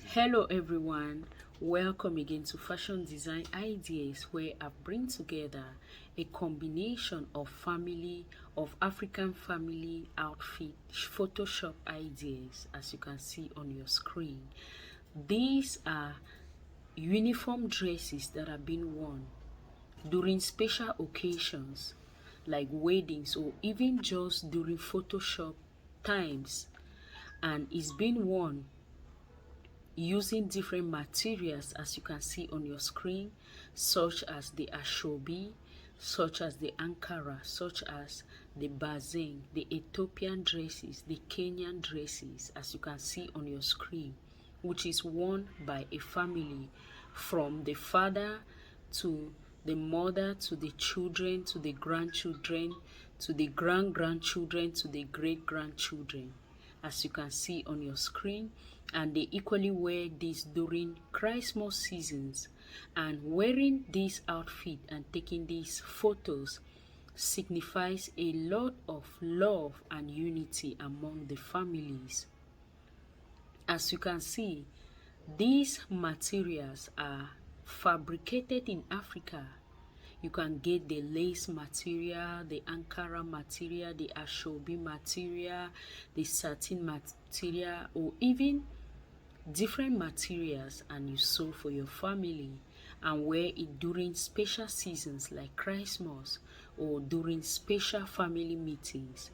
Hello everyone, welcome again to Fashion Design Ideas, where I bring together a combination of African family outfit Photoshop ideas, as you can see on your screen. These are uniform dresses that are being worn during special occasions like weddings or even just during Photoshop times, and is being worn using different materials, as you can see on your screen, such as the ashobi, such as the ankara, such as the bazin, the Ethiopian dresses, the Kenyan dresses, as you can see on your screen, which is worn by a family from the father to the mother to the children to the grandchildren to the grandchildren to the great-grandchildren, as you can see on your screen. And they equally wear this during Christmas seasons, and wearing this outfit and taking these photos signifies a lot of love and unity among the families. As you can see, these materials are fabricated in Africa. You can get the lace material, the Ankara material, the ashobi material, the satin material, or even different materials, and you sew for your family and wear it during special seasons like Christmas, or during special family meetings,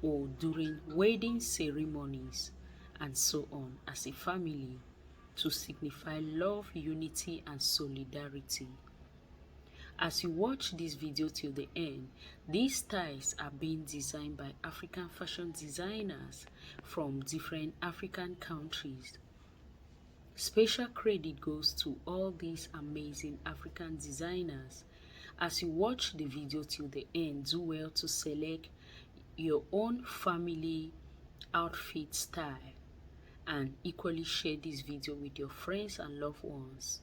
or during wedding ceremonies, and so on, as a family, to signify love, unity, and solidarity. As you watch this video till the end, these styles are being designed by African fashion designers from different African countries. Special credit goes to all these amazing African designers. As you watch the video till the end, do well to select your own family outfit style, and equally share this video with your friends and loved ones.